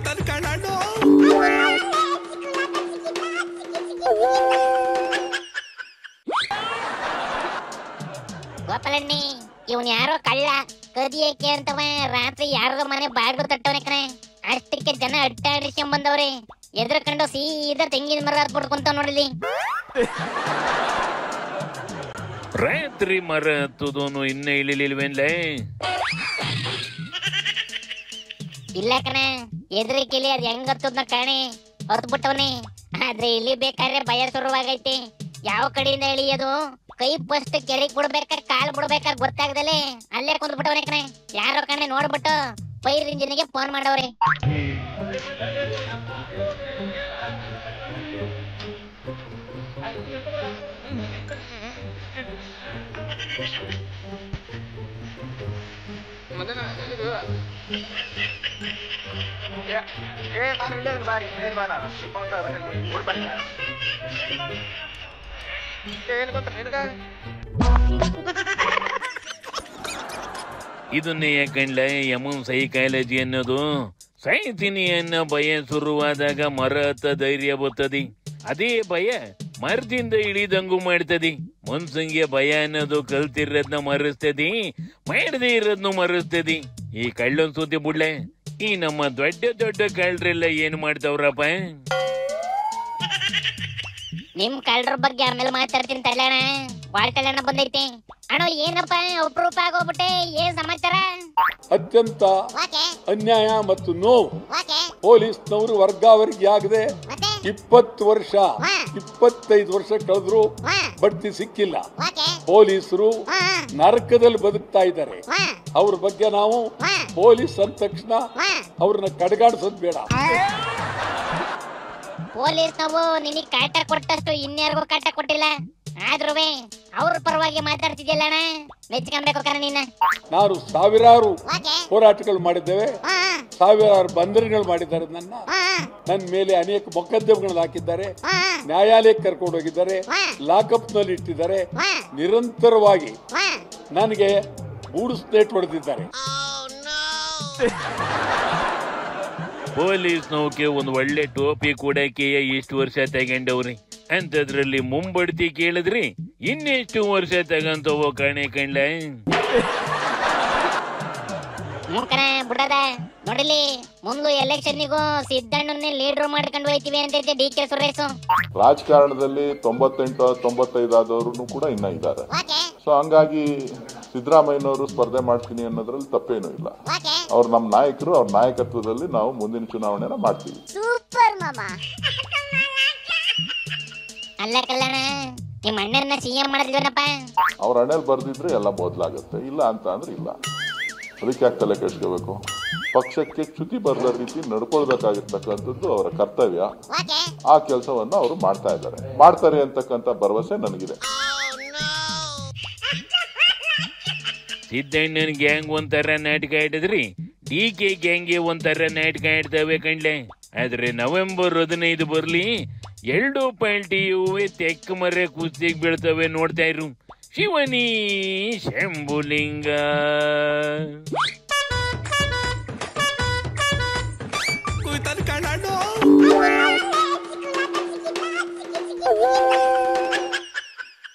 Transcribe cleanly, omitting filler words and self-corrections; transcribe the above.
ಕುಯ್ತಾನ ಕಣ್ಣು. ಗೋಪಾಲಣ್ಣಿ, ಇವನ್ ಯಾರೋ ಕಳ್ಳ ಕದಿಯಕ್ಕೆ ಅಂತವ ರಾತ್ರಿ ಯಾರ್ದೋ ಮನೆ ಬಾಗ್ಲು ತಟ್ಟವನೆ ಕಣೆ. ಅಷ್ಟಕ್ಕೆ ಜನ ಅಡ್ಡಾಡಿಸ್ಕೊಂಡ್ ಬಂದವ್ರೆ. ಎದ್ರಕಂಡು ಸೀದಾ ತೆಂಗಿನ ಮರ ಹತ್ಬಿಡ್ಕೊಂತ ನೋಡಿಲಿ. ರಾತ್ರಿ ಮರ ಹತ್ತುದೋನು ಇನ್ನ ಇಳಿಲಿಲ್ವೇನ್ಲೇ? ಇಲ್ಲ ಕಣ, ಎದ್ರಿಕೆಲಿ ಅದ್ ಹೆಂಗ್ ಹತ್ತದ್ನ ಕಾಣೆ ಹತ್ಬಿಟ್ಟವನೆ. ಆದ್ರೆ ಇಲ್ಲಿ ಬೇಕಾದ್ರೆ ಭಯ ಶುರುವಾಗೈತೆ. ಯಾವ ಕಡೆಯಿಂದ ಇಳಿಯೋದು, ಕೈ ಫಸ್ಟ್ ಕೆರೆಗ್ ಬಿಡ್ಬೇಕ ಕಾಲ್ ಬಿಡ್ಬೇಕ ಗೊತ್ತಾಗ್ದಲೆ ಅಲ್ಲೇ ಕುಂದ್ಬಿಟ್ಟವನೆ ಕಣೆ. ಯಾರೋ ಕಣೆ ನೋಡ್ಬಿಟ್ಟು ಫೈರ್ ಇಂಜಿನ್ಗೆ ಫೋನ್ ಮಾಡವ್ರೆ. ಇದನ್ನೇ ಯಾಕಂಡ್ಲ ಯಮನ್ ಸೈಕಾಲಜಿ ಅನ್ನೋದು. ಸಾಯ್ತೀನಿ ಅನ್ನೋ ಭಯ ಶುರುವಾದಾಗ ಮರ ಹತ್ತ ಧೈರ್ಯ ಬರ್ತದಿ. ಅದೇ ಭಯ ಮರದಿಂದ ಇಳಿದಂಗು ಮಾಡ್ತದಿ. ಮನ್ಸಂಗೆ ಭಯ ಅನ್ನೋದು ಕಲ್ತಿರೋದ್ನ ಮರೆಸ್ತದಿ, ಮಾಡದೇ ಇರೋದ್ನು ಮರೆಸ್ತದಿ. ಈ ಕಳ್ಳನ್ ಸುದ್ದಿ ಬಿಡ್ಲೆ, ಈ ನಮ್ಮ ದೊಡ್ಡ ದೊಡ್ಡ ಕಳ್ಳರೆಲ್ಲ ಏನ್ ಮಾಡ್ತಾವ್ರಪ್ಪ? ನಿಮ್ ಕಳ್ಳರ ಬಗ್ಗೆ ಆಮೇಲೆ ಮಾತಾಡ್ತೀನಿ ತಳ್ಳಣ. ವಾಲ್ಟಲ್ಲಣ್ಣ ಬಂದೈತೆ. ಅಣ್ಣ ಏನಪ್ಪ ಅಪರೂಪ ಆಗೋಗ್ಬಿಟ್ಟೆ, ಏನ್ ಸಮಾಚಾರ? ಅತ್ಯಂತ ಅನ್ಯಾಯ ಮತ್ತು ನೋವು. ಪೊಲೀಸ್ನವರು ವರ್ಗಾವಣೆ ಆಗದೆ 20 ವರ್ಷ 25 ವರ್ಷ ಕಳೆದ್ರು ಬಡ್ತಿ ಸಿಕ್ಕಿಲ್ಲ. ಪೊಲೀಸರು ನರಕದಲ್ಲಿ ಬದುಕ್ತಾ ಇದ್ದಾರೆ. ಅವ್ರ ಬಗ್ಗೆ ನಾವು ಪೊಲೀಸ್ ಅಂದ ತಕ್ಷಣ ಅವ್ರನ್ನ ಕಡೆಗಾಡಿಸೋದ್ ಬೇಡ. ಪೊಲೀಸ್ ನಾವು ನಿನಗ್ ಕಾಟ ಕೊಟ್ಟಷ್ಟು ಇನ್ಯಾರಿಗೂ ಕಾಟ ಕೊಟ್ಟಿಲ್ಲ. ಆದ್ರೂ ಅವ್ರ ಪರವಾಗಿ ಮಾತಾಡ್ತಿದ್ಯಲ್ಲ ಅಣ್ಣ, ಮೆಚ್ಕೊಬೇಕು ಕಣ ನಿನ್ನ. ನಾನು ಸಾವಿರಾರು ಹೋರಾಟಗಳು ಮಾಡಿದ್ದೇವೆ, ಸಾವಿರಾರು ಬಂಧನಗಳು ಮಾಡಿದ್ದಾರೆ. ನನ್ನ ಮೇಲೆ ಅನೇಕ ಮೊಕದ್ದಮೆಗಳನ್ನು ಹಾಕಿದ್ದಾರೆ, ನ್ಯಾಯಾಲಯಕ್ಕೆ ಕರ್ಕೊಂಡು ಹೋಗಿದ್ದಾರೆ, ಲಾಕಪ್ ನಲ್ಲಿ ಇಟ್ಟಿದ್ದಾರೆ. ನಿರಂತರವಾಗಿ ನನಗೆ ಬೂಡು ಸ್ನೇಟ್ ಹೊಡೆದಿದ್ದಾರೆ. ಪೊಲೀಸ್ ನೌಕೆ ಒಂದು ಒಳ್ಳೆ ಟೋಪಿ ಕೊಡಕ್ಕೆ ಎಷ್ಟು ವರ್ಷ ತಗೊಂಡವ್ರಿ ಅಂತದ್ರಲ್ಲಿ ಮುಂಬಡ್ತಿ ಕೇಳಿದ್ರಿ ಇನ್ನೆಷ್ಟು ವರ್ಷ ತಗಂತವೋ ಕಣೆ ಕಣ್ಲ. ಬಿಡದ ನೋಡಿಲಿ, ಮುಂದೆ ಎಲೆಕ್ಷನ್ನಿಗೂ ಸಿದ್ದಣ್ಣನ್ನೇ ಲೀಡರ್ ಮಾಡ್ಕೊಂಡು ಹೋಯ್ತಿವಿ ಅಂತ ಡಿ ಕೆ ಸುರೇಶ್. ರಾಜಕಾರಣದಲ್ಲಿ 98 95 ಆದವರು ಕೂಡ ಇನ್ನ ಇದ್ದಾರೆ. ಸೊ ಹಂಗಾಗಿ ಸಿದ್ದರಾಮಯ್ಯನವರು ಸ್ಪರ್ಧೆ ಮಾಡ್ತೀನಿ ಅನ್ನೋದ್ರಲ್ಲಿ ತಪ್ಪೇನೂ ಇಲ್ಲ. ಅವ್ರು ನಮ್ಮ ನಾಯಕರು, ಅವ್ರ ನಾಯಕತ್ವದಲ್ಲಿ ನಾವು ಮುಂದಿನ ಚುನಾವಣೆನ ಮಾಡ್ತೀವಿ. ಸೂಪರ್ ಮಾಮ. ಅಲ್ಲ ಕಲ್ಲಣ್ಣ, ನಿಮ್ಮ ಅಣ್ಣನ ಸಿಎಂ ಮಾಡಿದ್ವನಪ್ಪ. ಅವ್ರ ಹಣೆಯಲ್ಲಿ ಬರ್ದಿದ್ರೆ ಎಲ್ಲ ಬದಲಾಗುತ್ತೆ, ಇಲ್ಲ ಅಂತ ಅಂದ್ರೆ ಇಲ್ಲ. ಅದಕ್ಕೆ ಯಾಕೆ ತಲೆ ಕೆಡಿಸ್ಕೋಬೇಕು? ಪಕ್ಷಕ್ಕೆ ಚ್ಯುತಿ ಬರದ ರೀತಿ ನಡ್ಕೊಳ್ಬೇಕಾಗಿರ್ತಕ್ಕಂಥದ್ದು ಅವರ ಕರ್ತವ್ಯ. ಆ ಕೆಲಸವನ್ನ ಅವರು ಮಾಡ್ತಾರೆ ಅಂತಕ್ಕಂಥ ಭರವಸೆ ನನಗಿದೆ. ಸಿದ್ದಣ್ಣನ ಗ್ಯಾಂಗ್ ಒಂಥರ ನಾಟಕ ಆಡಿದ್ರಿ, ಡಿ ಕೆ ಗ್ಯಾಂಗ್ಗೆ ಒಂಥರ ನಾಟಕ ಆಡ್ತವೆ ಕಣ್ಲೆ. ಆದ್ರೆ ನವೆಂಬರ್ 15 ಬರ್ಲಿ, 2 ಪಾರ್ಟಿಯೂ ತೆಕ್ಕ ಮರೆ ಕುಸ್ತಿಗೆ ಬೀಳ್ತವೆ. ನೋಡ್ತಾ ಇರು. ಶಿವನಿ ಶಂಭುಲಿಂಗ. ಕುಯ್ತಾನ ಕಣ್ಣು.